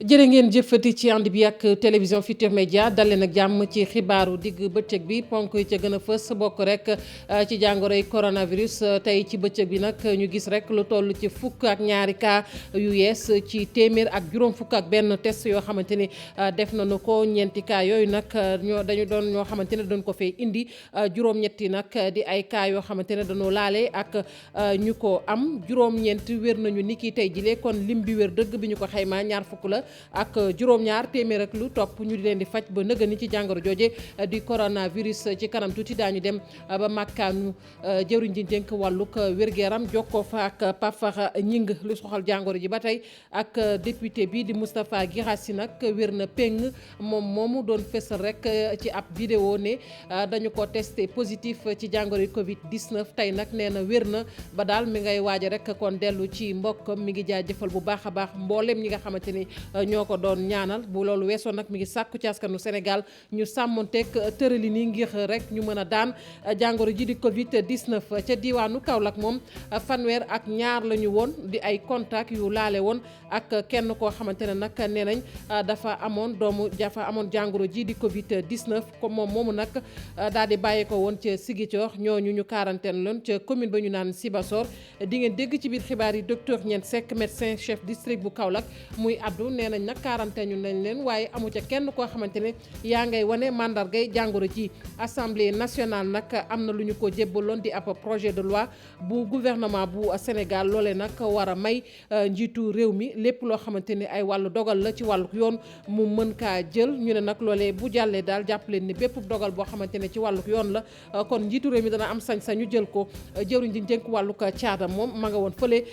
jërë ngeen jëfati ci ànd bi ak télévision Futurs Médias dal leen ak jàmm ci xibaaru digg bëccëg bi ponk yi ca gën a fës bokk rek ci jàngoroy coronavirus tey ci bëccëg bi nag ñu gis rek lu toll ci fukk ak ñaari cas yu yees ci téeméer ak juróom fukk ak benn test yoo xamante ni def nañu ko ñeenti cas yooyu nag dañu doon ñoo xamante ne dañ ko fee indi juróom-ñetti nag di ay cas yoo xamante ne dañoo laale ak ñu ko am juróom-ñeent wér nañu ni ki tey jilee kon lim bi wér dëgg bi ñu ko xaymaa ñaar fukk la ak juróom-ñaar téeméer ak lu topp ñu di leen di faj ba nëga ni ci jàngoro jooje di coronavirus. ci kanam tuuti daañu dem ba màkkaanu jëwriñ ji dénk wàllug wér-gu-yaram jokkoo fa ak Pafa Ñing lu soxal jàngoro ji ba tey ak député bi di Moustapha Guirassy nag wér na péng moom moomu doon fësal rek ci ab vidéo ne dañu ko testé positif ci jàngoro yi Covid 19 tey nag nee na wér na ba daal mi ngay waaja rek kon dellu ci mbokkam mi ngi jaajëfal bu baax a baax mboolem ñi nga xamante ni ñoo ko doon ñaanal bu loolu weesoo nag mi ngi sàkku ci askanu Sénégal ñu sàmmonteeg tërali ni ngir rek ñu mën a daan jàngoro ji di Covid 19 ca diwaanu Kaolack moom fanweer ak ñaar la ñu woon di ay contact yu laale woon ak kenn koo xamante ne nag nee nañ dafa amoon jàngoro ji di Covid 19 comme moom moomu nag daal di bàyyee ko woon ca Ziguinchor ñooñu ñu quarantaine loon ca commune ba ñu naan Sibassor di ngeen dégg ci biir xibaar yi docteur Niane Seck médecin chef district bu Kaolack muy addu nee nañ nag quarantaine ñu nañ leen waaye amu ca kenn koo xamante ne yaa ngay wane mandargay jàngoro ji. Assemblée nationale nag am na lu ñu ko jébbaloon di ab projet de loi bu gouvernement bu Sénégal loole nag war a may njiitu réew mi lépp loo xamante ni ay wàllu dogal la ci wàllu yoon mu mën kaa jël ñu ne nag loolee bu jàllee daal jàpp leen ni bépp dogal boo xamante ne ci wàllu yoon la kon njiitu réew mi dana am sañ-sañu jël ko. jëwriñ ji dénk wàllu caada moom ma nga woon fële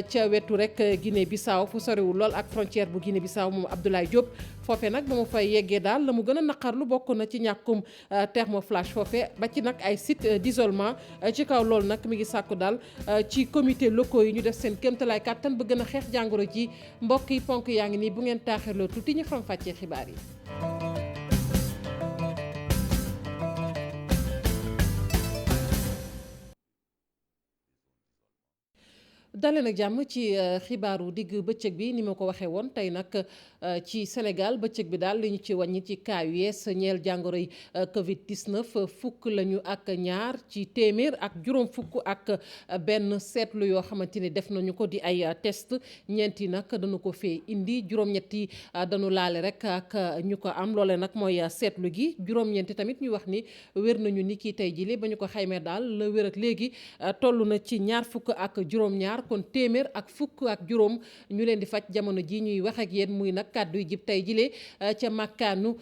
ca wetu rek Guinée Bissau fu soriwul lool ak frontière bu Guinée Bissau moom Abdoulaye Diop foofe nag ba mu fay yeggee daal la mu gën a naqarlu bokk na ci ñàkkum thermoflash foofe ba ci nag ay site d'isolement ci kaw loolu nag mi ngi sàkku daal ci comité locaux yi ñu def seen kéemtalaay kàttan ba gën a xeex jàngoro ji mbokk yi ponk yaa ngi nii bu ngeen taaxirloo tuuti ñu faram fàccee xibaar yi. dalee nag jàmm ci xibaaru digg bëccëg bi ni ma ko waxee woon tey nag ci Sénégal bëccëg bi daal li ñu ci wàññi ci cas yu yees ñeel jàngoro yi Covid 19 fukk lañu ak ñaar ci téeméer ak juróom fukk ak benn seetlu yoo xamante ni def nañu ko di ay test ñeenti nag dañu ko fee indi juróom-ñetti dañu laale rek ak ñu ko am loole nag mooy seetlu gi juróom-ñeenti tamit ñu wax ni wér nañu ni kii tey jii ba ñu ko xaymee daal la wér ak léegi toll na ci ñaar fukk ak juróom-ñaar. kon téeméer ak fukk ak juróom ñu leen di faj jamono ji ñuy wax ak yéen muy nag kàddu yi jib tey jilee ca màkkaanu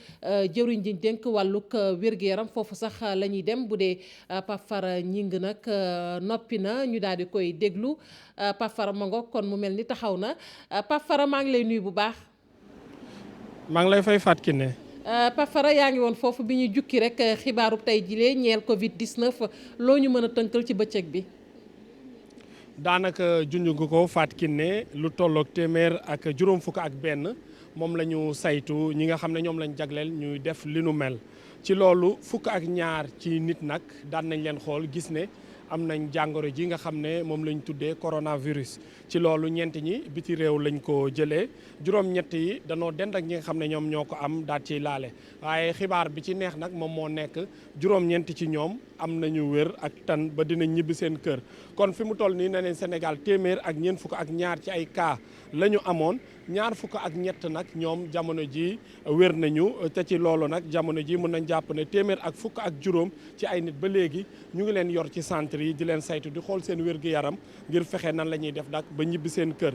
jëwriñ ji dénk wàllug wér-gu-yaram foofu sax la ñuy dem bu dee Pafara ñing nag noppi na ñu daal di koy déglu Pafara mango kon mu mel ni taxaw na Pafara maa ngi lay nuyu bu baax. maa ngi lay fay Fatou Kiné. Pafara yaa ngi woon foofu bi ñuy jukki rek xibaaru tey jilee ñeel Covid 19 loo ñu mën a tënkal ci bëccëg bi. daanaka junj nga ko Fatou Kiné lu tolloog téeméer ak juróom fukk ak benn moom la ñu saytu ñi nga xam ne ñoom lañ jagleel ñuy def li nu mel ci loolu fukk ak ñaar ci nit nag daan nañ leen xool gis ne am nañ jàngoro ji nga xam ne moom lañ tuddee coronavirus ci loolu ñeent ñi biti réew lañ ko jëlee juróom-ñett yi danoo dend ak ñi nga xam ne ñoom ñoo ko am daal ciy laale waaye xibaar bi ci neex nag moom moo nekk juróom-ñeent ci ñoom am nañu wér ak tan ba dinañ ñibbi seen kër kon fi mu toll nii ne neen Sénégal téeméer ak ñeent fukk ak ñaar ci ay cas la ñu amoon ñaar fukk ak ñett nag ñoom jamono ji wér nañu te ci loolu nag jamono ji mën nañ jàpp ne téeméer ak fukk ak juróom ci ay nit ba léegi ñu ngi leen yor ci centre yi di leen saytu di xool seen wér-gu-yaram ngir fexe nan la ñuy def nag ba ñibbi seen kër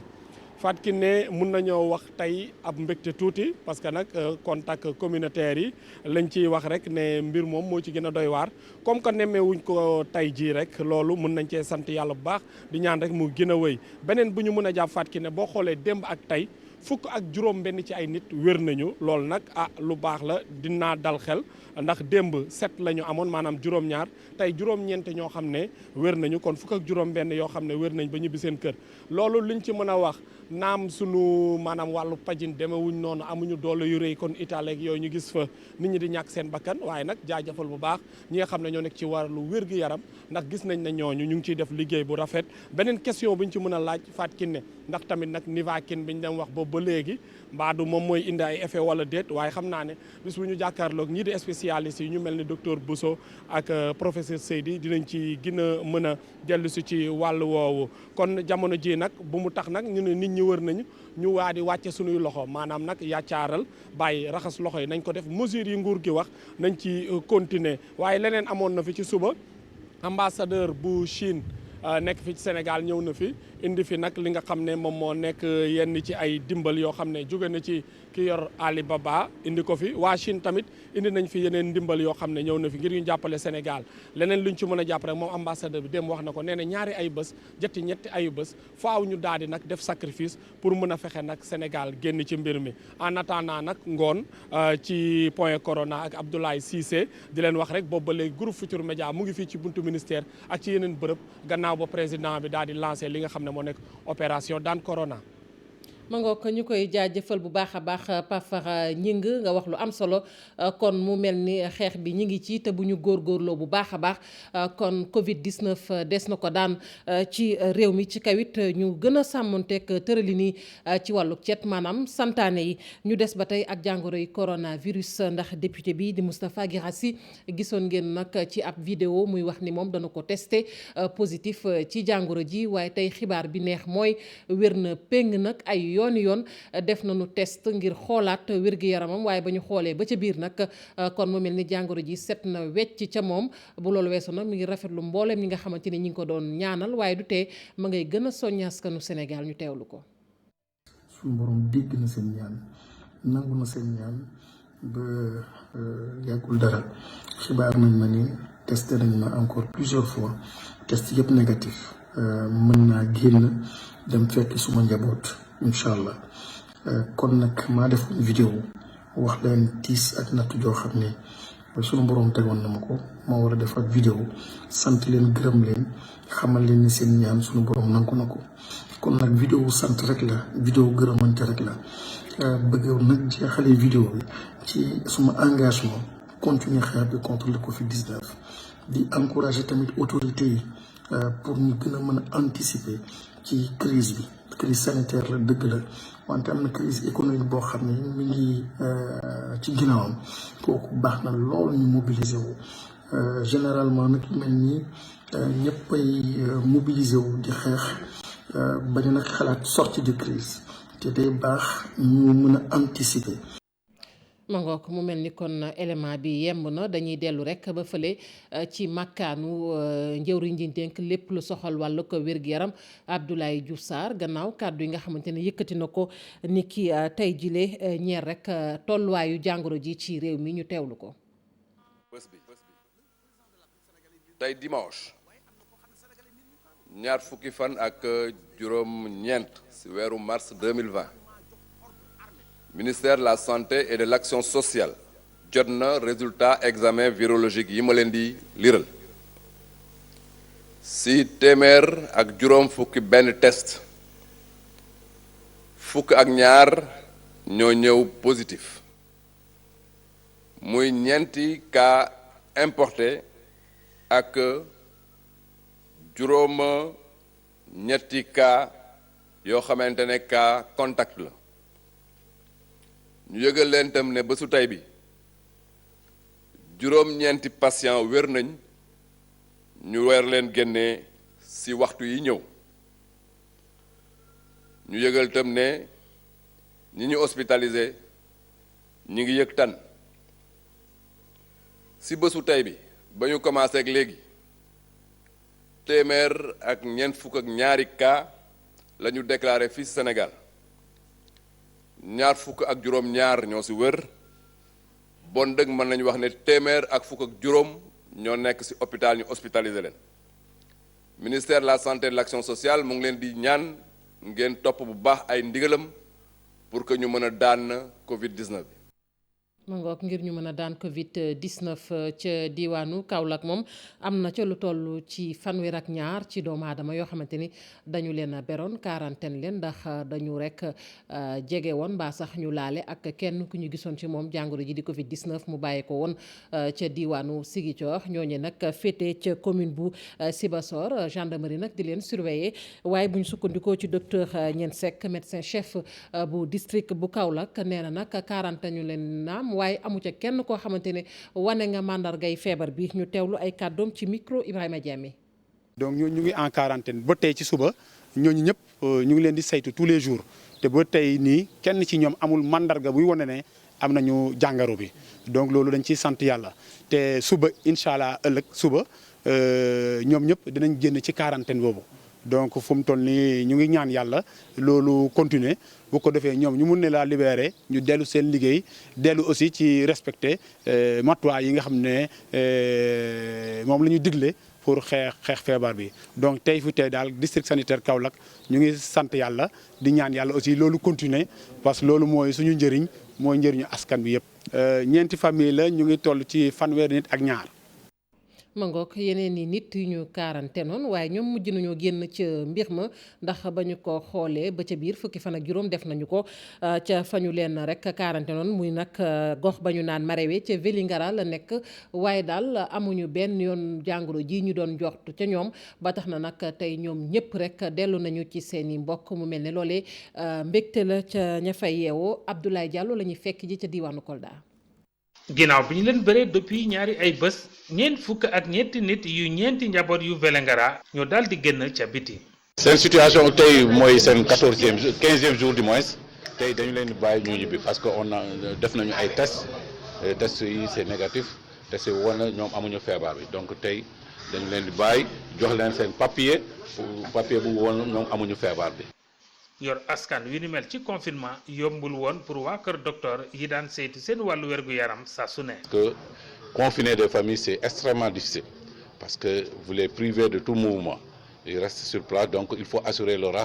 Fatou Kiné mun nañoo wax tey ab mbégte tuuti parce que nag contact communautaire yi lañ ciy wax rek ne mbir moom moo ci gën a doy waar comme que nemmewuñ ko tey jii rek loolu mun nañ cee sant yàlla bu baax di ñaan rek mu gën a wëy beneen bu ñu mën a jàpp Fatou Kiné boo xoolee démb ak tey fukk ak juróom benn ci ay nit wér nañu loolu nag lu baax la dinaa dal xel ndax démb 7 la ñu amoon maanaam juróom-ñaar tey juróom-ñeent ñoo xam ne wér nañu kon fukk ak juróom benn yoo xam ne wér nañ ba ñibbi seen kër loolu liñ ci mën a wax naam sunu maanaam wàllu pajin demewuñ noonu amuñu doole yu rëy kon Italie ak yooyu ñu gis fa nit ñi di ñàkk seen bakkan waaye nag jaajëfal bu baax ñi nga xam ne ñoo nekk ci wàllu wér-gu-yaram ndax gis nañ ne ñooñu ñu ngi ciy def liggéey bu rafet beneen question bu ñu ci mën a laaj Fatou Kiné ndax tamit nag Nivaquine bi ñu dem wax boobu ba léegi mbaadu moom mooy indi ay effet wala déet waaye xam naa ne bis bu ñu jàkkaarloog ñii di spécialistes yi ñu mel ni docteur Bousso ak professeur Seydi dinañ ci gën a mën a dellu si ci wàll woowu. kon jamono ji nag bu mu tax nag ñu ne nit ñi wër nañu ñu waa di wàcce suñuy loxo maanaam nag yàccaaral bàyyi raxas loxo yi nañ ko def mesures yi nguur gi wax nañ ci continuer waaye leneen amoon na fi ci suba ambassadeur bu Chine nekk fi ci Sénégal ñëw na fi indi fi nag li nga xam ne moom moo nekk yenn ci ay dimbal yoo xam ne jóge na ci ki yor Alibaba indi ko fi waa Chine tamit indi nañ fi yeneen ndimbal yoo xam ne ñëw na fi ngir ñu jàppale Sénégal leneen luñ ci mën a jàpp rek moom ambassadeur bi dem wax na ko nee na ñaari ay bés ñetti ayu bés faaw ñu daal di nag def sacrifice pour mën a fexe nag Sénégal génn ci mbir mi en attendant nag ngoon ci point corona ak Abdoulaye Cissé di leen wax rek boobu ba léegi groupe Futurs Médias mu ngi fii ci buntu ministère ak ci yeneen bërëb gannaaw ba président bi daal di lancé li nga xam ne moo nekk opération daan corona. ma ngoog ñu koy jaajëfal bu baax a baax Pape Fara Ñing nga wax lu am solo kon mu mel ni xeex bi ñi ngi ci te bu ñu góorgóorloo bu baax a baax kon Covid 19 des na ko daan ci réew mi ci kawit ñu gën a sàmmonteeg tërali ni ci wàllu cet maanaam santaane yi ñu des ba tey ak jàngoro yi coronavirus ndax député bi di Moustapha Guirassy gisoon ngeen nag ci ab vidéo muy wax ni moom dana ko testé positif ci jàngoro ji waaye tey xibaar bi neex mooy wér na péng nag ay yoon def nañu test ngir xoolaat wér-gi-yaramam waaye ba ñu xoolee ba ca biir nag kon mu mel ni jàngoro ji set na wecc ca moom bu loolu weesu nag mi ngi rafetlu mbooleem ñi nga xamante ni ñi ngi ko doon ñaanal waaye du tee ma ngay gën a soññ askanu Sénégal ñu teewlu ko. suñu borom dégg na seen ñaan nangu na seen ñaan ba yàggul dara xibaar nañ ma ni testé nañ ma encore plusieurs fois test yëpp négatif mën naa génn dem fekk suma njaboot incha allah kon nag maa defoon vidéo wax leen tiis ak nattu joo xam ne ba sunu borom tegoon na ma ko moo war a def ak vidéo sant leen gërëm leen xamal leen ni seen ñaan sunu borom nangu na ko kon nag vidéo sant rek la vidéo gërëmante rek la bëgg nag jeexalee vidéo bi ci suma engagement continuer xeex bi contre le Covid-19 di encourager tamit autorités yi pour ñu gën a mën a anticiper ci crise bi crise sanitaire la dëgg la wante am na crise économique boo xam ne mi ngi ci ginnaawam kooku baax na lool ñu mobiliser wu généralement nag mel ni ñëppay mobiliser wu di xeex bañ nag xalaat sortie de crise te day baax ñu mën a anticiper. ma ngoog mu mel ni kon élément bi yemb na dañuy dellu rek ba fële ci makkaanu njëwriñ ji dénk lépp lu soxal wàllu ko wér-gu-yaram Abdoulaye Diouf Sarr gannaaw kàddu yi nga xamante ne yëkkati na ko ni ki tey jile ñeer rek tolluwaayu jàngoro ji ci réew mi ñu teewlu ko. bés bi tey dimanche ñaar fukki fan ak juróom-ñeent ci weeru mars 2020 ministère de la santé et de l'action sociale jot na résultat examen virologique yi ma leen di liral ci téeméer ak juróom fukki benn test fukk ak ñaar ñoo ñëw positif muy ñeenti cas importé ak juróom ñetti cas yoo xamante ne cas contact la ñu yëgal leen tam ne bésu tey bi juróom-ñeenti patient wér nañ ñu weer leen génnee ci waxtu yi ñëw ñu yëgal tam ne ñi ñu hospitalisé ñi ngi yëg tan ci bésu tey bi ba ñu commencé ak léegi téeméer ak ñeent fukk ak ñaari cas la ñu déclaré fii Sénégal ñaar fukk ak juróom ñaar ñoo ci wër bon dëgg mën nañu wax ne téeméer ak fukk ak juróom ñoo nekk ci hôpital ñu hospitalisé leen ministère de la santé et de l'action sociale mu ngi leen di ñaan ngeen topp bu baax ay ndigalam pour que ñu mën a daan Covid-19 bi ma ngoog ngir ñu mën a daan Covid 19 ca diwaanu Kaolack moom am na ca lu toll ci fanweer ak ñaar ci doomu aadama yoo xamante ni dañu leen a beroon quarantaine leen ndax dañu rek jege woon mbaa sax ñu laale ak kenn ku ñu gisoon ci moom jàngoro ji di Covid 19 mu bàyyee ko woon ca diwaanu Ziguinchor ñooñu nag féete ca commune bu Sibassor gendarmerie nag di leen surveiller waaye bu ñu sukkandikoo ci docteur Niene Seck médecin chef bu district bu Kaolack nee na nag quarantaine ñu leen naam waaye amu ca kenn koo xamante ne wane nga màndargay feebar bi ñu teewlu ay kàddoom ci micro Ibrahima Diame. donc ñu ngi en quarantaine ba tey ci suba ñooñu ñëpp ñu ngi leen di saytu tous les jours te ba tey nii kenn ci ñoom amul mandarga buy wane ne am nañu jàngaro bi donc loolu dañ ciy sant yàlla te suba incha allah ëllëg suba ñoom ñëpp dinañ génn ci quarantaine boobu. donc fu mu toll nii ñu ngi ñaan yàlla loolu continuer bu ko defee ñoom ñu mun ne laa libérer ñu dellu seen liggéey dellu aussi ci respecter matuwaay yi nga xam ne moom la ñu digle pour xeex feebar bi. donc tey fi tey daal district sanitaire Kaolack ñu ngi sant yàlla di ñaan yàlla aussi loolu continuer parce que loolu mooy suñu njëriñ mooy njëriñu askan bi yëpp. ñeenti famille la ñu ngi toll ci fanweeri nit ak ñaar. ma ngoog yeneen i nit yu ñu quarantaine noonu waaye ñoom mujj nañoo génn ca mbir ma ndax ba ñu ko xoolee ba ca biir fukki fan ak juróom def nañu ko ca fa ñu leen rek quarantaine noonu muy nag gox ba ñu naan Marewe ca Vélingara la nekk waaye daal amuñu benn yoon jàngoro ji ñu doon joxtu ca ñoom ba tax na nag tey ñoom ñëpp rek dellu nañu ci seen i mbokk mu mel ne loolee mbégte la ca ña fay yeewoo Abdoulaye Diallo la ñuy fekk ji ca diwaanu Kolda. ginnaaw bi ñu leen bëree depuis ñaari ay bés ñeent fukk ak ñeenti nit yu ñeenti njaboot yu Vélingara ñoo daal di génn ca biti. seen situation tey mooy seen 15e jour du moins tey dañu leen bàyyi ñu ñibbi parce que def nañu ay tests yi c'est négatif tests yi woon na ñoom amuñu feebar bi donc tey dañu leen di bàyyi jox leen seen papier bu woon ñoom amuñu feebar bi. yor askan wi ni mel ci confinement yombul woon pour waa kër docteur yi daan saytu seen wàllu wérgu yaram saa su ne. que confiner des familles c'est extrêmement difficile parce que vous les privez de tout mouvement ils restent sur place donc il faut assurer leur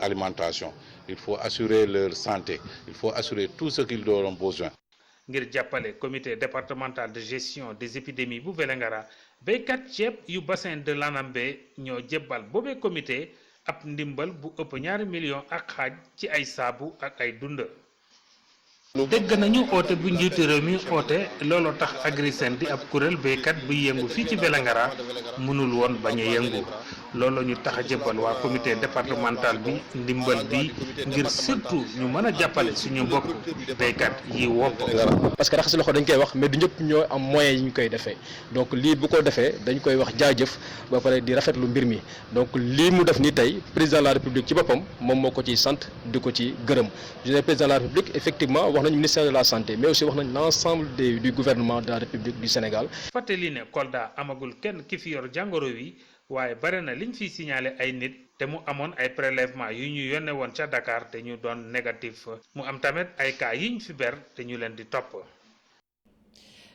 alimentation il faut assurer leur santé il faut assurer tout ce qu'ils auront besoin. ngir jàppale comité départemental de gestion des épidémies bu Vélingara béykat ceeb yu bassin de l'Anambé ñoo jébbal boobee comité. ab ndimbal bu ëpp 2 millions ak xaaj ci ay saabu ak ay dund. dégg nañu oote bu njiitu réew mi oote looloo tax Agri-Sen di ab kuréel béykat bu yëngu fii ci Vélingara mënul woon bañ a yëngu loolu ñu tax a jëbbal waa comité départemental bi ndimbal bi ngir surtout ñu mën a jàppale suñu mbokk béykat yi wopp. parce que raxas loxo dañ koy wax mais du ñëpp ñoo am moyens yi ñu koy defee donc lii bu ko defee dañ koy wax jaajëf ba pare di rafetlu mbir mi donc lii mu def ni tey président de la république ci boppam moom moo ko ciy sant di ko ci gërëm je dis président de la république effectivement wax nañu ministère de la santé mais aussi wax nañ l'ensemble du gouvernement de la république du Sénégal. fàttali ne Kolda amagul kenn ki fi yor jàngoro wi waaye bare na liñ fiy signalé ay nit te mu amoon ay prélèvement yu ñu yónnee woon ca Dakar te ñu doon négatif mu am tamit ay cas yiñ fi ber te ñu leen di topp.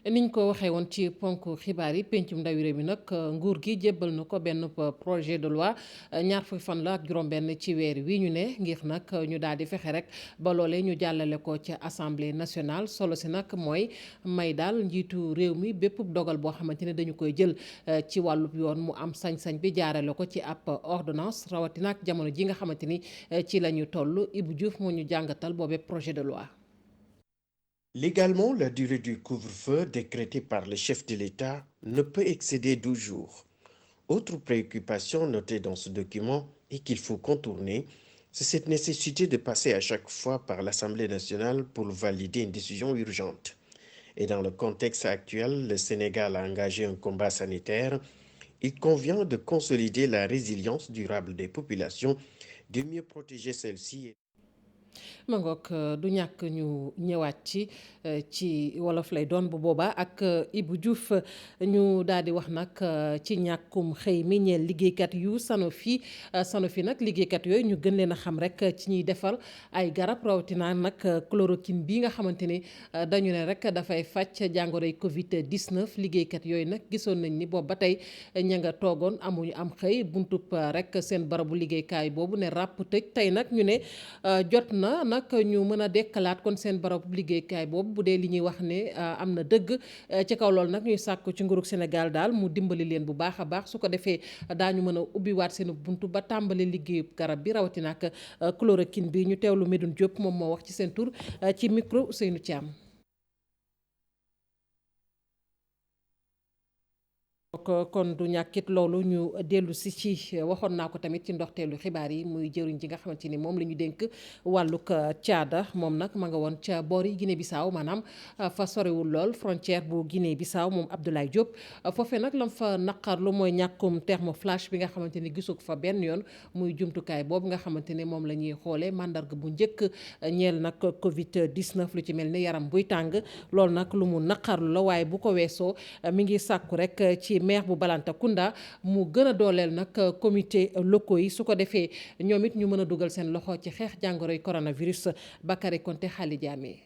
niñ ko waxee woon ci ponk xibaar yi pencum ndawi réew mi nag nguur gi jébbal na ko benn projet de loi ñaar fukki fan la ak juróom-benn ci weer wi ñu ne ngir nag ñu daal di fexe rek ba loolee ñu jàllale ko ci assemblée nationale solo si nag mooy may daal njiitu réew mi bépp dogal boo xamante ne dañu koy jël ci wàllub yoon mu am sañ-sañ bi jaarale ko ci ab ordonnance rawatina ak jamono ji nga xamante ni ci la ñu toll Ibou Diouf moo ñu jàngatal boobee projet de loi. Légalement, la durée du couvre-feu décrétée par le chef de l'État ne peut excéder 12 jours. Autre préoccupation notée dans ce document et qu'il faut contourner, c'est cette nécessité de passer à chaque fois par l'Assemblée nationale pour valider une décision urgente. Et dans le contexte actuel, le Sénégal a engagé un combat sanitaire. Il convient de consolider la résilience durable des populations, de mieux protéger celles-ci. ma ngoog du ñàkk ñu ñëwaat ci wolof lay doon bu boobaa ak Ibou Diouf ñu daal di wax nag ci ñàkkum xëy mi ñeel liggéeykat yu Sanofi nag liggéeykat yooyu ñu gën leen a xam rek ci ñuy defal ay garab rawatina nag chloroquine bi nga xamante ni dañu ne rek dafay faj jàngoroy Covid 19 liggéeykat yooyu nag gisoon nañ ni boobu ba tey ña nga toogoon amuñu am xëy buntub rek seen barabu liggéeykaay boobu ne ràpp tëj tey nag ñu ne jot na nag ñu mën a dekkalaat kon seen barab liggéeykaay boobu bu dee li ñuy wax ne am na dëgg ci kaw loolu nag ñuy sàkk ci nguurug Sénégal daal mu dimbali leen bu baax a baax su ko defee daañu mën a ubbiwaat seen buntu ba tàmbali liggéeyu garab bi rawatina ak chloroquine bi ñu teewlu Medoune Diop moom moo wax ci seen tur ci micro Ousseynou Thiam. kon du ñàkkit loolu ñu dellu si ci waxoon naa ko tamit ci ndoxteelu xibaar yi muy jëriñ ji nga xamante ni moom la ñu dénk wàllug caada moom nag ma nga woon ca boori Guinée Bissau maanaam fa sorewul lool frontière bu Guinée Bissau moom Abdoulaye Diop foofee nag lam fa naqarlu mooy ñàkkum thermoflash bi nga xamante ni gisu ko fa benn yoon muy jumtukaay boobu nga xamante ne moom la ñuy xoolee mandarga bu njëkk ñeel nag Covid 19 lu ci mel ni yaram buy tàng loolu nag lu mu naqarlu la waaye bu ko weesoo mi ngi sàkku rek ci maire bu Balantacounda mu gën a dooleel nag comité locaux yi su ko defee ñoom it ñu mën a dugal seen loxo ci xeex jàngoroy coronavirus. Bakary Konté Xaali Jaame.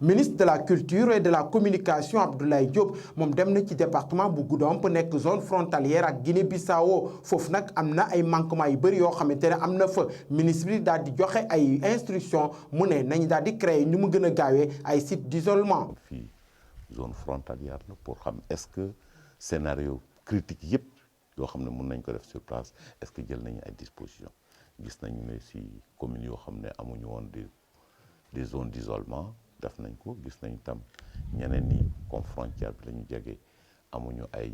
ministre de la culture et de la communication Abdoulaye Diop moom dem na ci département bu Goudomp nekk zone frontalière ak Guinée-Bissau foofu nag am na ay manquements yu bëri yoo xamante ne am na fa ministre bi daal di joxe ay instructions mu ne nañ daal di créer ñu mu gën a gaawee ay sites d'isolement. fii zone frontalière la pour xam est-ce que scénario critique yëpp yoo xam ne mun nañ ko def sur place est-ce que jël nañu ay dispositions gis nañu ne si communes yoo xam ne amuñu woon des zones d'isolement def nañ ko gis nañ tam ñeneen ñi comme frontière bi la ñu jege amuñu ay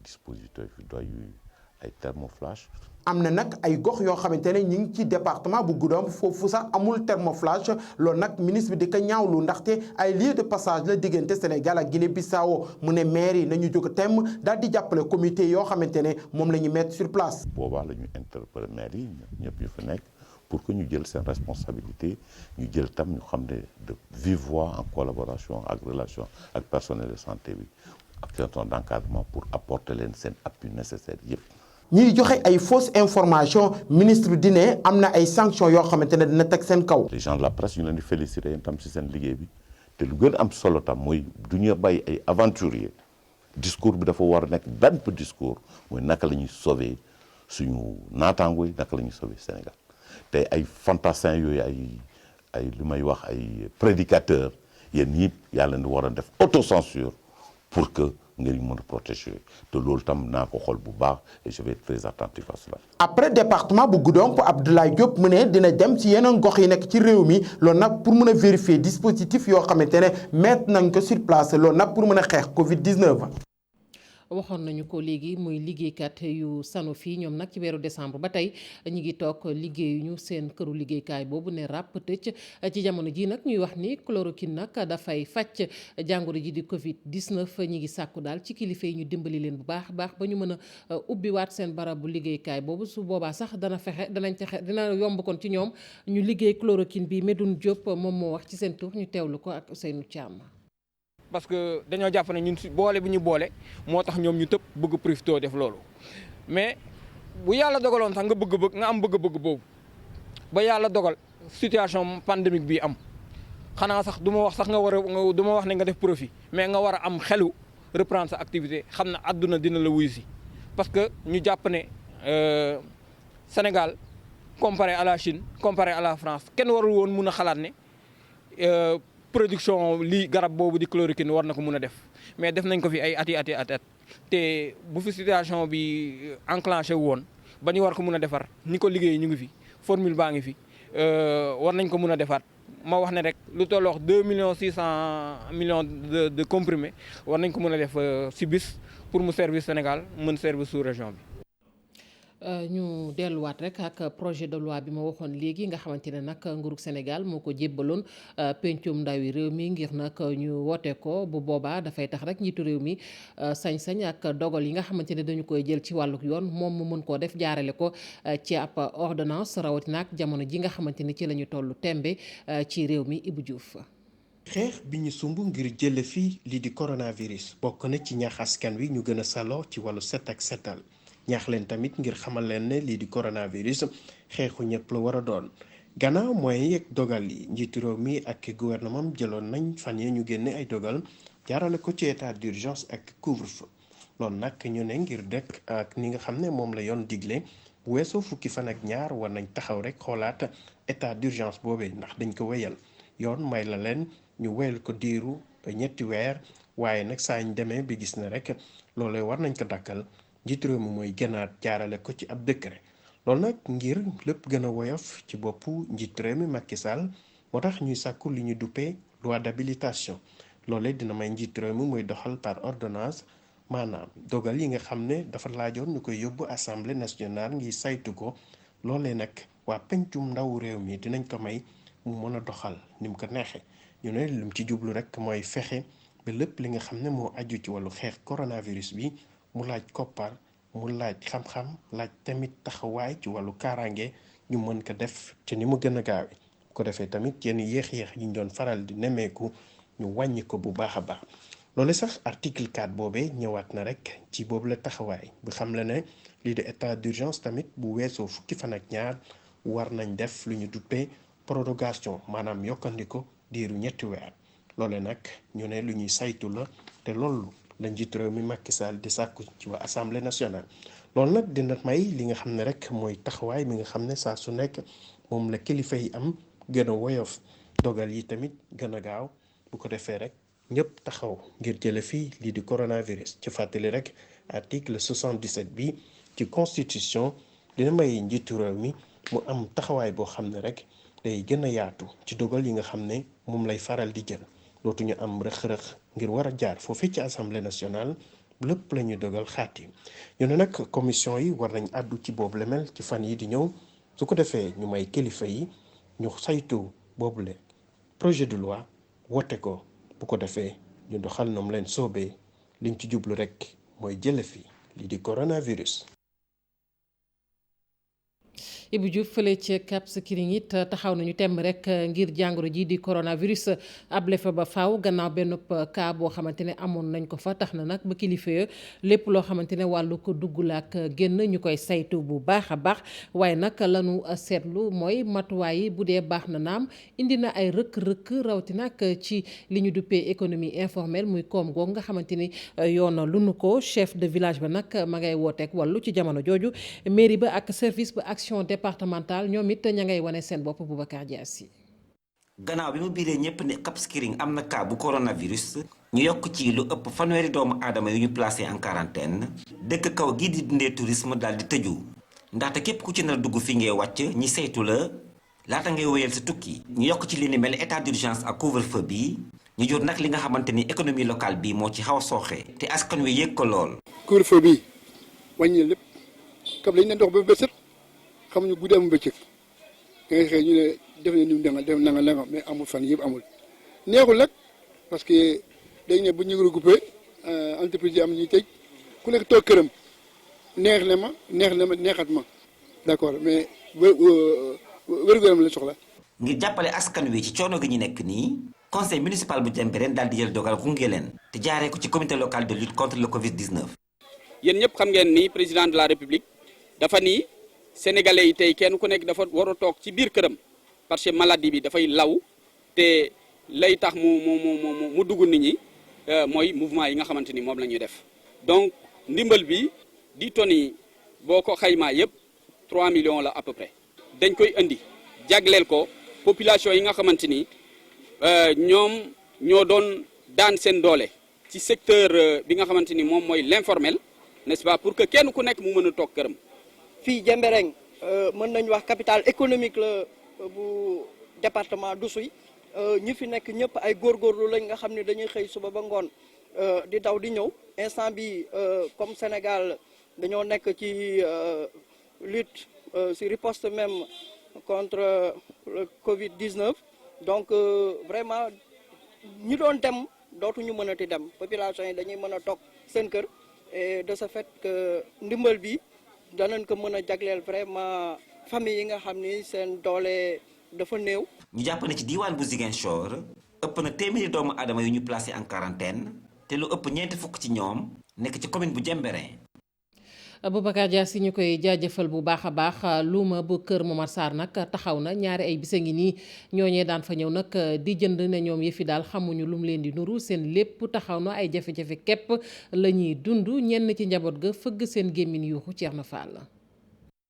dispositifs yu doy yu ay thermoflash. am na nag ay gox yoo xamante ne ñu ngi ci département bu Goudomp foofu sax amul thermoflash loolu nag ministre bi di ko ñaawlu ndaxte ay lieu de passage la diggante Sénégal ak Guinée-Bissau mu ne maire yi nañu jóg temm daal di jàppale comité yoo xamante ne moom la ñu mettre sur place. boobaa la ñu interpellé maire yi ñëpp yu fa nekk pour que ñu jël seen responsabilité ñu jël tam ñu xam ne de vive voix en collaboration ak relation ak personnel de santé bi ak seen d'encadrement pour apporter leen seen appui nécessaire yëpp. ñiy joxe ay fausses informations ministre bi di ne am na ay sanctions yoo xamante ne dina teg seen kaw. les gens de la presse ñu leen di féliciter yéen tam si seen liggéey bi te lu gën am solo tam mooy du ñu bàyyi ay aventuriers discours bi dafa war a nekk benn discours mooy naka la ñuy sauver suñu naataango yi naka la ñuy sauver Sénégal te ay fantassins yooyu ay li may wax ay prédicateurs yéen ñëpp yàlla ni war a def autocensure pour que ngeen mën a protéger te loolu tam naa ko xool bu baax et je vais être très attentif à cela. après département bu Goudomp Abdoulaye Diop mu ne dina dem ci yeneen gox yi nekk ci réew mi loolu nag pour mën a vérifier dispositif yoo xamante ne mettre nañ ko sur place loolu nag pour mën a xeex Covid 19. waxoon nañu ko léegi muy liggéeykat yu Sanofi ñoom nag ci weeru décembre ba tey ñi ngi toog liggéeyuñu seen këru liggéeykaay boobu ne ràpp tëcc ci jamono ji nag ñuy wax ni chloroquine nag dafay faj jàngoro ji di Covid 19 ñi ngi sàkku daal ci kilifa yi ñu dimbali leen bu baax baax ba ñu mën a ubbiwaat seen barabu liggéeykaay boobu su boobaa sax dina yomb kon ci ñoom ñu liggéey chloroquine bi Medoune Diop moom moo wax ci seen tur ñu teewlu ko ak Ousseynou Thiam. parce que dañoo jàpp ne ñun si boole bi ñu boole moo tax ñoom ñu tëb bëgg profité def loolu mais bu yàlla dogaloon sax nga am bëgg-bëgg boobu ba yàlla dogal situation pandémique bi am xanaa sax du ma wax sax du ma wax ne nga def profit mais nga war a am xelu reprendre sa activité xam ne àdduna dina la wuyu si parce que ñu jàpp ne Sénégal comparé à la Chine comparé à la France kenn warul woon mun a xalaat ne production lii garab boobu di chloroquine war na ko mun a def mais def nañ ko fi ay at te bu fi situation bi enclenché woon ba ñu war ko mun a defar ñi ko liggéey ñu ngi fi formule baa ngi fi war nañ ko mun a defaat ma wax ne rek lu tolloo 2,6 millions de comprimés war nañ ko mun a def si bis pour mu service Sénégal mën service sous région bi. ñu delluwaat rek ak projet de loi bi ma waxoon léegi nga xamante ne nag nguurug Sénégal moo ko jébbaloon pencum ndawi réew mi ngir nag ñu woote ko bu boobaa dafay tax rek njiitu réew mi sañ-sañ ak dogal yi nga xamante ne dañu koy jël ci wàlluk yoon moom mu mën koo def jaarale ko ci ab ordonnance rawatina ak jamono ji nga xamante ni ci la ñu toll tembe ci réew mi Ibou Diouf. xeex bi ñu sumb ngir jële fii lii di coronavirus bokk na ci ñaax askan wi ñu gën a saloo ci wàllu set ak setal. ñaax leen tamit ngir xamal leen ne lii di coronavirus xeexu ñëpp la war a doon gannaaw mooy yeeg dogal yi njiitu réew mi ak gouvernement jëloon nañ fan yee ñu génne ay dogal jaarale ko ci état d'urgence ak couvre-feu loolu nag ñu ne ngir dëkk ak ni nga xam ne moom la yoon digle bu weesoo fukki fan ak ñaar war nañ taxaw rek xoolaat état d'urgence boobee ndax dañ ko wéyal yoon may la leen ñu wéyal ko diiru ñetti weer waaye nag saa ñu demee bi gis na rek loolee war nañ ko dakkal njiit réew mi mooy gënaat jaarale ko ci ab décret loolu nag ngir lépp gën a woyof ci boppu njiit réew mi Macky Sall moo tax ñuy sàkku li ñu duppee loi d'habilitation loolee dina may njiit réew mi muy doxal par ordonnance maanaam dogal yi nga xam ne dafa laajoon ñu koy yóbbu assemblée nationale ngi saytu ko loolee nag waa pencum ndaw réew mi dinañ ko may mu mën a doxal ni mu ko neexee ñu ne lim ci jublu rek mooy fexe ba lépp li nga xam ne moo aju ci wàllu xeex coronavirus bi mu laaj koppar mu laaj xam-xam laaj tamit taxawaay ci wàllu kaaraange ñu mën ko def ci ni mu gën a gaawe bu ko defee tamit yenn yéex-yéex yi ñu doon faral di nemmeeku ñu wàññi ko bu baax a baax loolu sax article 4 boobee ñëwaat na rek ci boobu la taxawaay bu xam la ne lii de état d'urgence tamit bu weesoo fukki fan ak ñaar war nañ def lu ñu duppee prorogation maanaam yokkandiko diiru ñetti weer loole nag ñu ne lu ñuy saytu la te loolu la njiit réew mi Macky Sall di sàkku ci waa assemblée nationale loolu nag dina may li nga xam ne rek mooy taxawaay mi nga xam ne saa su nekk moom la kilifa yi am gën a woyof dogal yi tamit gën a gaaw bu ko defee rek ñëpp taxaw ngir jële fii lii di coronavirus ci fàttali rek article 77 bi ci constitution dina may njiitu réew mi mu am taxawaay boo xam ne rek day gën a yaatu ci dogal yi nga xam ne moom lay faral di jël dootuñu am rëq-rëq ngir war a jaar foofee ci assemblée nationale lépp la ñuy dogal xaat yi ñu ne nag commission yi war nañ àddu ci boobu la mel ci fan yi di ñëw su ko defee ñu may kilifa yi ñu saytu boobule projet de loi wote ko bu ko defee ñu doxal noom leen soobee liñ ci jublu rek mooy jële fi lii di coronavirus. Ibou Diouf fële ca Cap Skirring it taxaw nañu temm rek ngir jàngoro ji di coronavirus able fa ba faaw gannaaw benn cas boo xamante ne amoon nañ ko fa tax na nag ba kilifa ya lépp loo xamante ne wàllu ko dugg la ak génn ñu koy saytu bu baax a baax waaye nag lanu seetlu mooy matuwaay yi bu dee baax na naam indi na ay rëkk-rëkk rawatina ak ci li ñu duppee économie informelle muy koom googu nga xamante ni yoon lu nu ko chef de village ba nag ma ngay wooteek wàllu ci jamono jooju mairie ba ak service ba action départemental ñoom it ña ngay wane seen bopp Boubacar Diassi. gannaaw bi mu biiree ñëpp ne Cap Skirring am na cas bu coronavirus ñu yokk ci lu ëpp fanweeri doomu aadama yu ñu placé en quarantaine dëkk kaw gii di dundee tourisme daal di tëju ndaxte képp ku ci nar dugg fi ngay wàcc ñi saytu la laata ngay wéyal sa tukki ñu yokk ci li ni mel état d'urgence ak couvre-feu bi ñu jur nag li nga xamante ni économie locale bi moo ci xaw a sooxe te askan wi yëg ko lool. couvre-feu bi wàññi lépp kam lañ leen dox ba bët set xamuñu guddi amul bëccëg da ngay xëy ñu ne def na ñu dengal def nanga nanga mais amul fan yëpp amul neexul nag parce que dañ ne bu ñu regroupé entreprise yi am ñuy tëj ku nekk toog këram neex na ma neexat ma d'accord mais wér-gu-yaram la soxla. ngir jàppale askan wi ci coono gi ñu nekk nii conseil municipal bu Diembéring daal di jël dogal gunge leen te jaaree ko ci comité local de lutte contre le Covid-19. yéen ñëpp xam ngeen ni président de la république dafa nii sénégalais yi tey kenn ku nekk dafa war a toog ci biir këram parce que maladie bi dafay law te lay tax mu dugg nit ñi mooy mouvement yi nga xamante ni moom la ñuy def donc ndimbal bi di toni boo ko xaymaa yëpp 3 millions la à peu près dañ koy indi jagleel ko population yi nga xamante ni ñoom ñoo doon daan seen doole ci secteur bi nga xamante ni moom mooy l'informel n'est-ce pas pour que kenn ku nekk mu mën a toog këram. fii Diembéring mën nañu wax capitale économique la bu département d'Oussouye ñi fi nekk ñëpp ay góorgóorlu lañ nga xam ne dañuy xëy suba ba ngoon di daw di ñëw instant bi comme Sénégal dañoo nekk ci lutte ci riposte même contre le Covid-19 donc vraiment ñi doon dem dootuñu mënati dem population yi dañuy mën a toog seen kër et de ce fait que ndimbal bi danañ ko mën a jagleel vraiment famille yi nga xam ni seen doole dafa néew. ñu jàpp ne ci diiwaan bu Ziguinchor ëpp na téeméeri doomu aadama yu ñu placé en quarantaine te lu ëpp ñeenti fukk ci ñoom nekk ci commune bu Diembéring. Boubacar Diassi ñu koy jaajëfal bu baax a baax luuma bu Kër Momar Sarr nag taxaw na ñaari ay bisa ngi nii ñooñee daan fa ñëw nag di jënd ne ñoom yëfi daal xamuñu lu mu leen di nuru seen lépp taxaw na ay jafe-jafe képp la ñuy dund ñenn ci njaboot ga fëgg seen gémmiñ yuuxu Thierno Fall.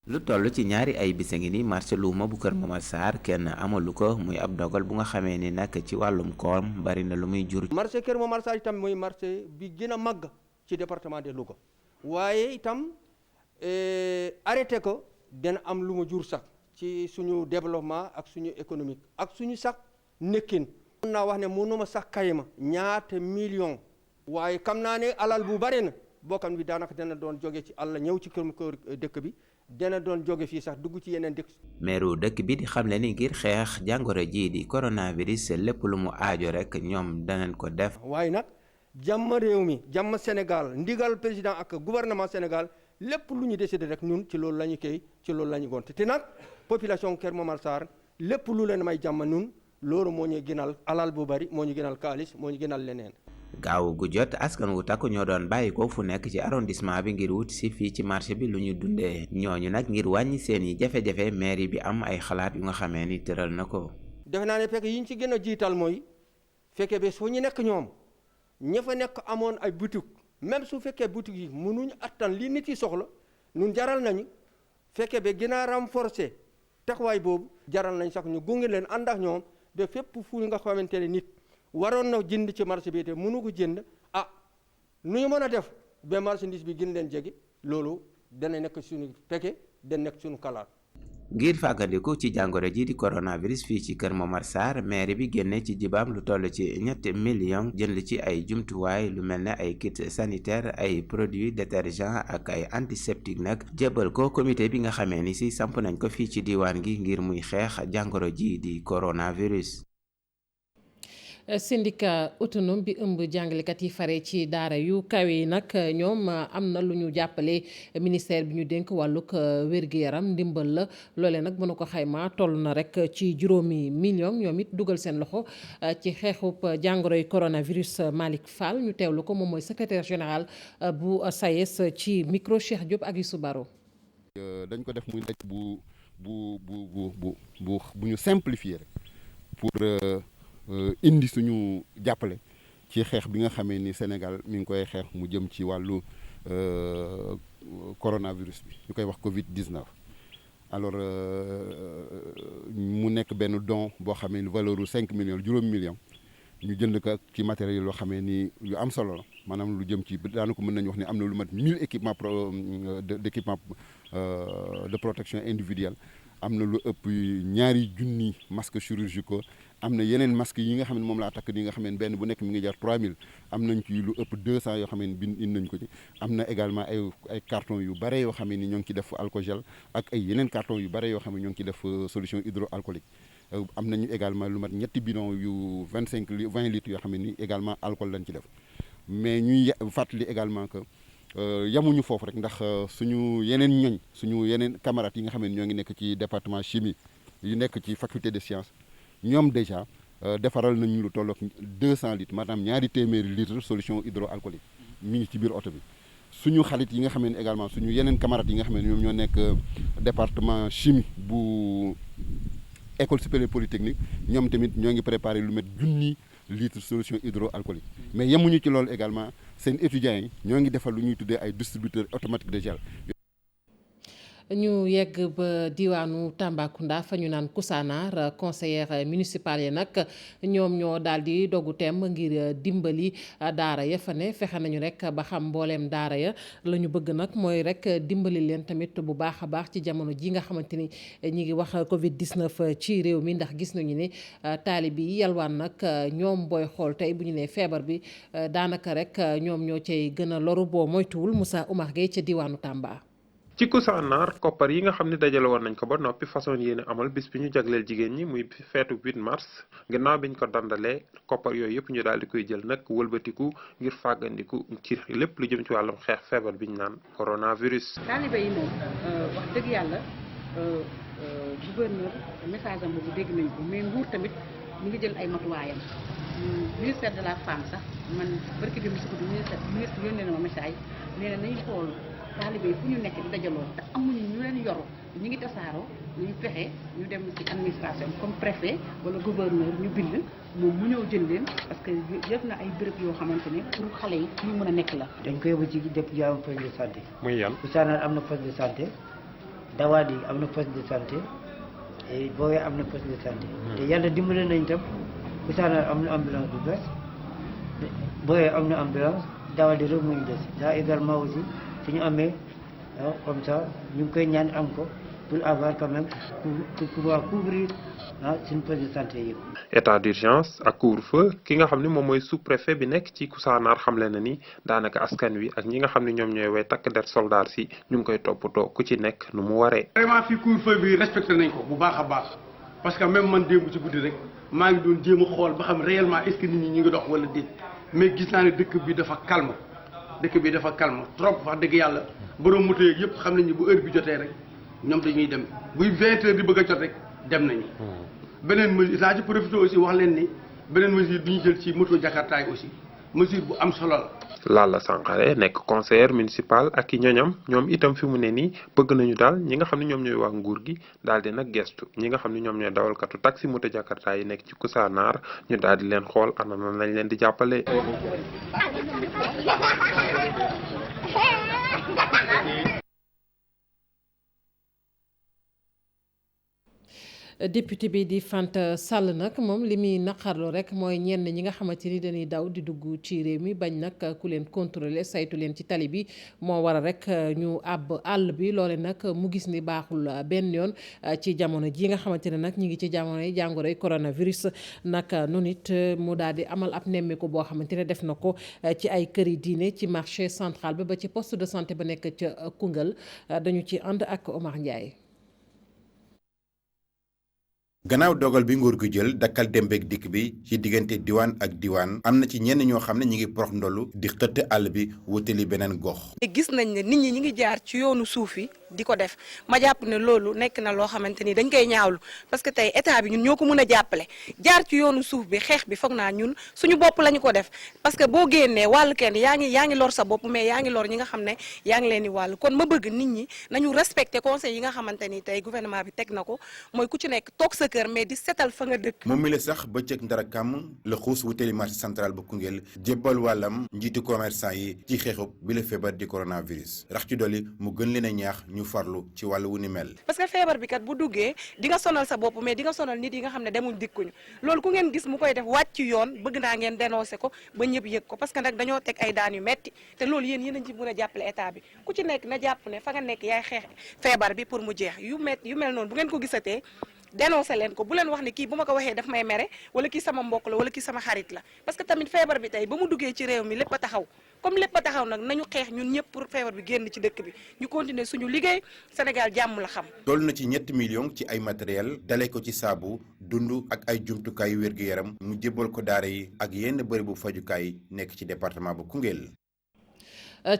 lu toll ci ñaari ay bis a ngi ni marché luuma bu Kër Momar Sarr kenn amalu ko muy ab dogal bu nga xamee ni nag ci wàllum koom bari na lu muy jur. marché Kër Momar Sarr itam mooy marché bi gën a màgg ci département de Louga waaye itam arrêté ko dana am lu mu jur sax ci suñu développement ak suñu économique ak suñu sax nekkin. mën naa wax ne mënuma sax kayima ñaata million waaye xam naa ne alal bu bare na bokkan bi daanaka dana doon jóge ci àll ñëw ci kër dëkk bi. dana doon jóge fii sax dugg ci yeneen dëkk. meeru dëkk bi di xamle ni ngir xeex jàngoro ji di coronavirus lépp lu mu aajo rek ñoom danañ ko def. waaye nag jàmm réew mi jàmm Sénégal ndigal président ak gouvernement Sénégal lépp lu ñu décidé rek ñun ci loolu la ñu koy ci loolu la ñu gonte te nag population Kër Momar Sarr lépp lu leen may jàmm ñun loolu moo ñu gënal alal bu bari moo ñu gënal kaalis moo ñu gënal leneen. gaaw gu jot askan wu takku ñoo doon bàyyi ko fu nekk ci arrondissement bi ngir wut si fii ci marché bi lu ñu dundee ñooñu nag ngir wàññi seen i jafe-jafe mairie bi am ay xalaat yu nga xamee ni tëral na ko. defe naa ne fekk yi ñu ci gën a jiital mooy fekkee ba soo ñu nekk ñoom ña fa nekk amoon ay boutique même su fekkee boutique yi mënuñu attan li nit yi soxla ñun jaral nañu fekkee ba gën a renforcer taxawaay boobu jaral nañ sax ñu gunge leen ànd ak ñoom ba fépp fu nga xamante ne nit. waroon na jënd ci marché bi te mënu ko jënd nu ñu mën a def ba marchandise bi gën leen jege loolu dana nekk suñu pexe dana nekk suñu kalaat. ngir fàggandiku ci jàngoro ji di coronavirus fii ci Kër Momar Sarr maire bi génne ci jibaam lu toll ci 3 millions jënd ci ay jumtuwaay lu mel ne ay kit sanitaire ay produits détergents ak ay antiseptique nag jébal ko comité bi nga xamee ni si samp nañ ko fii ci diwaan gi ngir muy xeex jàngoro ji di coronavirus. syndicat autonome bi ëmb jàngalekat yi fare ci daara yu kawe yi nag ñoom am na lu ñu jàppale ministère bi ñu dénk wàllug wér-gu-yaram ndimbal la loolee nag mën na ko xayma toll na rek ci 5 millions ñoom it dugal seen loxo ci xeexub jàngoroy coronavirus. Malick Fall ñu teewlu ko moom mooy secrétaire général bu SAES ci micro Cheikh Diop ak Youssou Baro. dañ ko def muy nekk bu ñu simplifier rek pour indi suñu jàppale ci xeex bi nga xamee ni Sénégal mi ngi koy xeex mu jëm ci wàllu coronavirus bi ñu koy wax Covid-19 alors mu nekk benn don boo xamee ni valeur u 5 millions juróomi millions ñu jënd ko ci matériel yoo xamee ni yu am solo la maanaam lu jëm ci daanaka mën nañu wax ni am na lu mat 1000 équipements d'équipement de protection individuelle am na lu ëpp 2 junni masques chirurgicaux am na yeneen masques yi nga xam ne moom laa takk ni nga xam ne benn bu nekk mi ngi jar 3000 am nañ ci lu ëpp 200 yoo xam ne indi nañ ko ci am na également ay carton yu bare yoo xam ne ñoo ngi ci def alcogel ak ay yeneen carton yu bare yoo xam ne ñoo ngi ci def solution hydroalcoolique am nañu également lu mat 3 bidons yu 20 litres yoo xam ne ni également alcool lañ ci def mais ñuy fàttali également que yamuñu foofu rek ndax suñu yeneen camarades yi nga xam ne ñoo ngi nekk ci département chimie yu nekk ci faculté de sciences ñoom déjà defaral nañu lu tollook 200 litres maanaam 200 litres solution hydroalcoolique mi ngi ci biir oto bi suñu xarit yi nga xam ne également suñu yeneen camarades yi nga xam ne ñoom ñoo nekk département chimie bu école supérieure polytechnique ñoom tamit ñoo ngi préparé lu met 1000 litres solution hydroalcoolique mais yemuñu ci loolu également seen étudiants yi ñoo ngi defal lu ñuy tuddee ay distributeurs automatiques de gel. ñu yegg ba diwaanu Tambacounda fa ñu naan Koussanar conseillère municipale yi nag ñoom ñoo daal di dogu tem ngir dimbali daara ya fa ne fexe nañu rek ba xam mbooleem daara ya la ñu bëgg nag mooy rek dimbali leen tamit bu baax a baax ci jamono ji nga xamante ni ñi ngi wax Covid-19 ci réew mi ndax gis nañu ne taalibe yi yalwaan nag ñoom booy xool tey bu ñu nee feebar bi daanaka rek ñoom ñoo cay gën a loru boo moytuwul Moussa Oumar Gueye ca diwaanu Tamba. ci Koussanar koppar yi nga xam ne dajale woon nañ ko ba noppi façon yéene amal bis bi ñu jagleel jigéen ñi muy feetu 8 mars gannaaw biñ ko dandalee koppar yooyu yëpp ñu daal di koy jël nag wëlbatiku ngir fàggandiku ci lépp lu jëm ci wàllum xeex feebar bi ñu naan coronavirus. taalibe yi moom wax dëgg yàlla gouverneur message am boobu dégg nañ ko mais nguur tamit mu ngi jël ay matuwaayam ministère de la femme sax man barki dem si ko ministre yónnee na ma message nee na nañu xool taalibe yi fu ñu nekk di dajaloo te amuñu ñu leen yoru ñu ngi tasaaroo ñu fexe ñu dem ci administration comme préfet wala gouverneur ñu bind moom mu ñëw jël leen parce que yëpp na ay béréb yoo xamante ne pour xale yi ñu mën a nekk la. dañ koy yóbbu ci dëkk yu am poste de santé. muy yan Koussanar am na poste de santé Dawaadi am na poste de santé et Boye am na poste de santé. te yàlla dimbale nañ tam Koussanar am na ambulance bu bees Boye am na ambulance Dawaadi rek mu ngi des ça également aussi suñu amee comme ça ñu ngi koy ñaan am ko pour avoir quand même pour pouvoir couvrir suñu poste de santé yëpp. état d'urgence ak couvre-feu ki nga xam ne moom mooy sous-préfet bi nekk ci Koussanar xamle na ni daanaka askan wi ak ñi nga xam ne ñoom ñooy way takk der soldat si ñu ngi koy toppatoo ku ci nekk nu mu waree. vraiment fii couvre-feu bi respecté nañ ko bu baax a baax parce que même man démb ci guddi rek maa ngi doon jéem a xool ba xam réellement est-ce que nit ñi ñu ngi dox wala déet mais gis naa ne dëkk bi dafa calme trop wax dëgg yàlla borom moto yeeg yëpp xam nañu bu heure bi jotee rek ñoom dañuy dem buy 20 heures di bëgg a jot rek dem nañu. beneen mesure saa ci profité aussi wax leen ni beneen mesure bi ñu jël ci moto Jakarta yi aussi mesure bu am solo la. Lalla Sankaré nekk conseiller municipal ak i ñoñam ñoom itam fi mu ne nii bëgg nañu daal ñi nga xam ne ñoom ñooy wax nguur gi daal di nag gestu ñi nga xam ne ñoom ñooy dawalkatu taxi moto Jakarta yi nekk ci Koussanar ñu daal di leen xool ana nan lañ leen di jàppale. député bi di Fanta Sall nag moom li muy naqarlu rek mooy ñenn ñi nga xamante ni dañuy daw di dugg ci réew mi bañ nag ku leen contrôler saytu leen ci tali bi moo waral rek ñu àbb àll bi loole nag mu gis ni baaxul benn yoon ci jamono ji nga xamante ne nag ñi ngi ci jamono yi jàngoroy coronavirus nag noonu it mu daal di amal ab nemmeeku boo xamante ne def na ko ci ay këri diine ci marché central ba ci poste de santé ba nekk ca Koungheul dañu ci ànd ak Omar Ndiaye. gannaaw dogal bi nguur gi jël dakkal dembeek dikk bi ci diggante diwaan ak diwaan am na ci ñenn ñoo xam ne ñi ngi porox ndollu di xëtt àll bi wutali beneen gox. gis nañ ne nit ñi ngi jaar ci yoonu suuf yi di ko def ma jàpp ne loolu nekk na loo xamante ni dañ koy ñaawlu parce que tey état bi ñun ñoo ko mën a jàppale jaar ci yoonu suuf bi xeex bi foog naa ñun suñu bopp la ñu ko def parce que boo génnee wàllu kenn yaa ngi lor sa bopp mais yaa ngi lor ñi nga xam ne yaa ngi leen di wàllu kon ma bëgg nit ñi nañu respecté conseil yi nga xamante ni tey gouvernement bi teg na ko mooy ku ci nekk toog sa kër mais di setal fa nga dëkk. moom mi la sax bëccëg ndara kàmm la xuus wutali marché central bu Koungheul jébbal wàllam njiitu commerçant yi ci xeexub bi la feebar di coronavirus rax ci dolli mu gën leen a ñaax ñu farlu ci wàllu wu ni mel. parce que feebar bi kat bu duggee di nga sonal sa bopp mais di nga sonal nit yi nga xam ne demuñ dikkuñu loolu ku ngeen gis mu koy def wàcc ci yoon bëgg naa ngeen dénoncé ko ba ñëpp yëg ko parce que nag dañoo teg ay daan yu metti te loolu yéen a ci mën a jàppale état bi ku ci nekk na jàpp ne fa nga nekk yaay xeex feebar bi pour mu jeex yu mel noonu bu ngeen ko gisatee dénoncé leen ko bu leen wax ne kii bu ma ko waxee daf may mere wala kii sama mbokk la wala kii sama xarit la parce que tamit feebar bi tey ba mu duggee ci réew mi lépp a taxaw comme lépp a taxaw nag nañu xeex ñun ñëpp pour feebar bi génn ci dëkk bi ñu continuer suñu liggéey Sénégal jàmm la xam. toll na ci 7 millions ci ay matériel dale ko ci saabu dund ak ay jumtukaay yu wér-gu-yaram mu jébbal ko daara yi ak yenn bërëbu fajukaay nekk ci département bu Koungheul.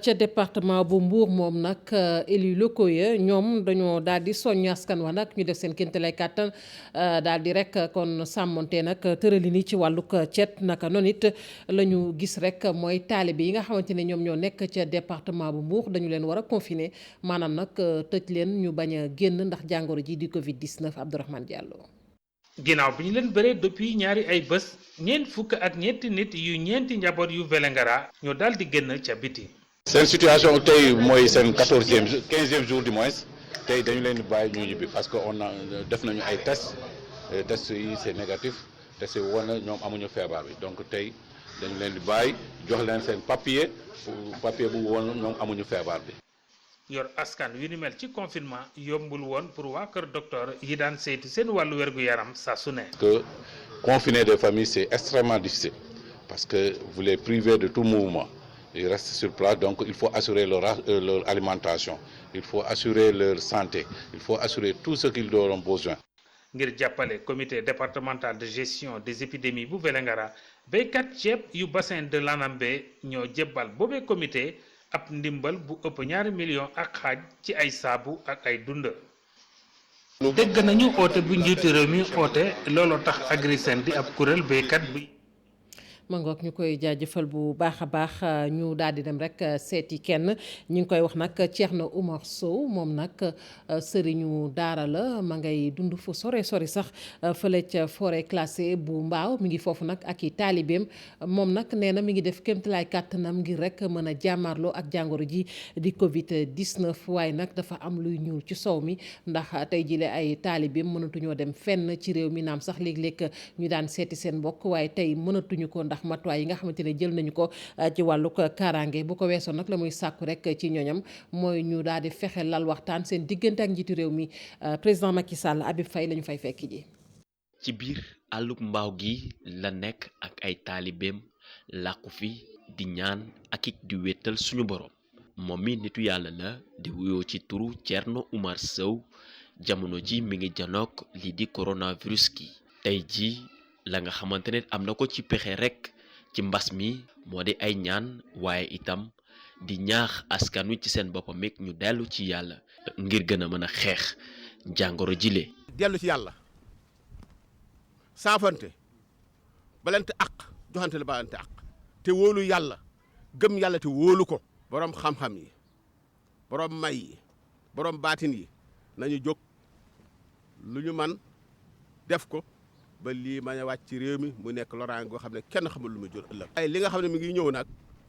ca département bu Mbour moom nag élus locaux ya ñoom dañoo daal di soññ askan wa nag ñu def seen kéemtalaay kàttan daal di rek kon sàmmonte nag tërali ni ci wàllug cet naka noonu it la ñu gis rek mooy taalibe yi nga xamante ne ñoom ñoo nekk ca département bu Mbour dañu leen war a confiner maanaam nag tëj leen ñu bañ a génn ndax jàngoro ji di Covid 19 Abdourahmane Diallo. ginnaaw bi ñu leen bëree depuis ñaari ay bés ñeent fukk ak ñeenti nit yu ñeenti njaboot yu Vélingara ñoo daal di génn ca biti. seen situation tey mooy seen 15e jour du moins tey dañu leen bàyyi ñu ñibbi parce que def nañu ay test yi c'est négatif test yi woon na ñoom amuñu feebar bi donc tey dañu leen di bàyyi jox leen seen papier bu woon ñoom amuñu feebar bi. yor askan wi ni mel ci confinement yombul woon pour waa kër docteur yi daan saytu seen wàllu wérgu yaram saa su ne. que confiner des familles c'est extrêmement difficile parce que vous les privez de tout mouvement. Ils restent sur place, donc il faut assurer leur alimentation, il faut assurer leur santé, il faut assurer tout ce qu'ils auront besoin. ngir jàppale comité départemental de gestion des épidémies bu Vélingara béykat ceeb yu bassin de l'Anambé ñoo jébbal boobee comité ab ndimbal bu ëpp 2 millions ak xaaj ci ay saabu ak ay dund. dégg nañu oote bu njiitu réew mi oote looloo tax Agri-Sen di ab kuréel béykat bi. ma ngoog ñu koy jaajëfal bu baax a baax ñu daal di dem rek seeti kenn ñu ngi koy wax nag Thierno Oumar Sow moom nag sëriñu daara la ma ngay dund fu sore sori sax fële ca forêt classée bu Mbaaw mi ngi foofu nag ak i taalibeem moom nag nee na mi ngi def kéemtalaay kàttanam ngir rek mën a jàmmarloo ak jàngoro ji di Covid 19 waaye nag dafa am luy ñuul ci sow mi ndax tey jile ay taalibeem mënatuñoo dem fenn ci réew mi naam sax léeg-léeg ñu daan seeti seen mbokk waaye tey mënatuñu ko ndax matuwaay yi nga xamante ne jël nañu ko ci wàllu kaaraange bu ko weesoo nag la muy sàkku rek ci ñoñam mooy ñu daal di fexe lal waxtaan seen diggante ak njiitu réew mi président Macky Sall Habib Faye la ñu fay fekk ji. ci biir àllub mbaaw gi la nekk ak ay taalibeem làqu fi di ñaan ak it di wéetal suñu borom moom mi nitu yàlla la di wuyoo ci turu Thierno Oumar Sow jamono ji mi ngi janook lii di coronavirus gi tey ji la nga xamante ne am na ko ci pexe rek ci mbas mi moo di ay ñaan waaye itam di ñaax askan wi ci seen boppam it ñu dellu ci yàlla ngir gën a mën a xeex jàngoro jile. dellu ci yàlla saafante balante ak joxante la balante ak te wóolu yàlla gëm yàlla te wóolu ko borom xam-xam yi borom may yi borom baatin yi nañu jóg lu ñu man def ko ba lii ma wàcc ci réew mi mu nekk loraange goo xam ne kenn xamul lu mu jur ëllëg. ay li nga xam ne mi ngi ñëw nag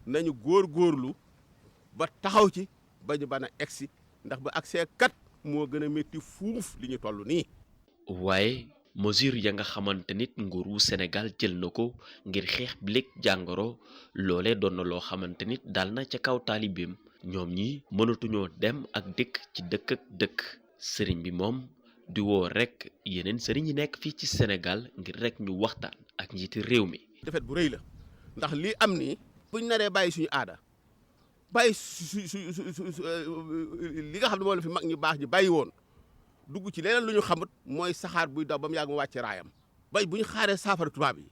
nañu góorgóorlu ba taxaw ci ba ñu ban a egsi ndax ba agsee kat moo gën a métti fuuf li ñu toll nii. waaye mesure ya nga xamante nit nguuru Sénégal jël na ko ngir xeex bileeg jàngoro loolee doon na loo xamante nit dal na ca kaw taalibeem ñoom ñi mënatuñoo dem ak dëkk ci dëkk ak dëkk sëriñ bi moom di woo rek yeneen sëriñ yi nekk fii ci Sénégal ngir rek ñu waxtaan ak njiiti réew mi. defet bu rëy la ndax lii am nii buñ naree bàyyi suñu aada bàyyi li nga xam ne moo la fi mag ñu baax ñi bàyyi woon dugg ci leneen lu ñu xamut mooy saxaar buy daw ba mu yàgg mu wàcce raayam bay bu ñu xaaree saafara tubaab yi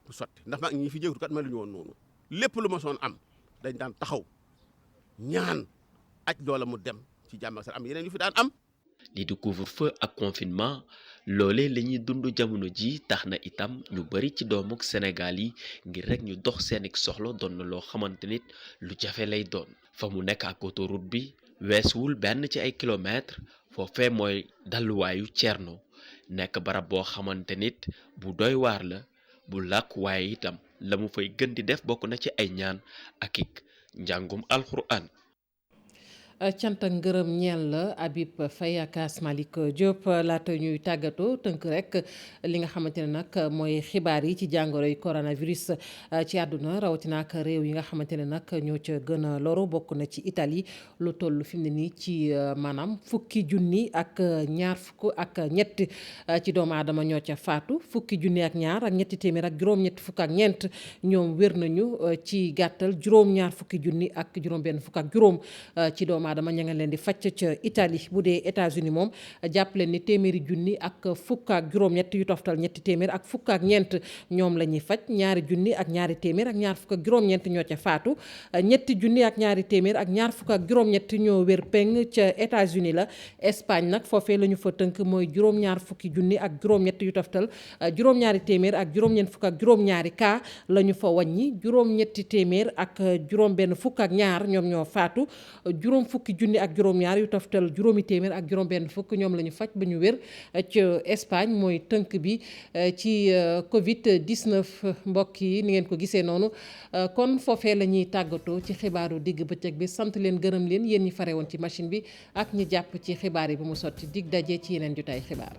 bu sotti ndax mag ñi fi jéegatu kat mel ñu woon noonu lépp lu ma soon am dañ daan taxaw ñaan aj loola mu dem ci jàmm ak salaam am yeneen yu fi daan am. lii di couvre-feu ak confinement loolee la ñuy dund jamono ji tax na itam ñu bari ci doomu Sénégal yi ngir rek ñu dox seen soxla doon na loo xamante nit lu jafe lay doon fa mu nekk ak autoroute bi weesuwul benn ci ay kilomètres foofee mooy dalluwaayu Thierno nekk barab boo xamante nit bu doy waar la bu làkk waaye itam la mu fay gën di def bokk na ci ay ñaan ak njàngum alxuraan. cant ak ngërëm ñeel la Habib Faye ak Asmalik Diop laata ñuy tàggatoo tënk rek li nga xamante ne nag mooy xibaar yi ci jàngoroy coronavirus ci àdduna rawatina ak réew yi nga xamante ne nag ñoo ca gën a loru bokk na ci Italie lu toll fi mu ne nii ci maanaam fukki junni ak ñaar fukk ak ñett ci doomu aadama ñoo ca faatu fukki junni ak ñaar ak ñetti téeméer ak juróom-ñetti fukk ak ñeent ñoom wér nañu ci gàttal juróom-ñaar fukki junni ak juróom-benn fukk ak juróom ci doomu aadama ña nga leen di fàcc ca Italie bu dee États-Unis moom jàpp leen ni téeméeri junni ak fukk ak juróom-ñett yu toftal ñetti téeméer ak fukk ak ñeent ñoom la ñuy faj ñaari junni ak ñaari téeméer ak ñaar fukk ak juróom-ñeent ñoo ca faatu ñetti junni ak ñaari téeméer ak ñaar fukk ak juróom-ñett ñoo wér peng ca États-Unis la Espagne nag foofee la ñu fa tënk mooy juróom-ñaar fukki junni ak juróom-ñett yu toftal juróom-ñaari téeméer ak juróom-ñeent fukk ak juróom-ñaari cas la ñu fa wàññi juróom-ñetti téeméer ak juróom-benn fukk ak ñaar ñoom ñoo faatu juróom fukki junni ak juróom-ñaar yu toftal juróomi téeméer ak juróom-benn fukk ñoom la ñu faj ba ñu wér ci Espagne mooy tënk bi ci Covid 19 mbokk yi ni ngeen ko gisee noonu kon foofee la ñuy tàggatoo ci xibaaru digg bëccëg bi sant leen gërëm leen yéen ñi fare woon ci machine bi ak ñi jàpp ci xibaar yi ba mu sotti dig daje ci yeneen jotaay xibaar.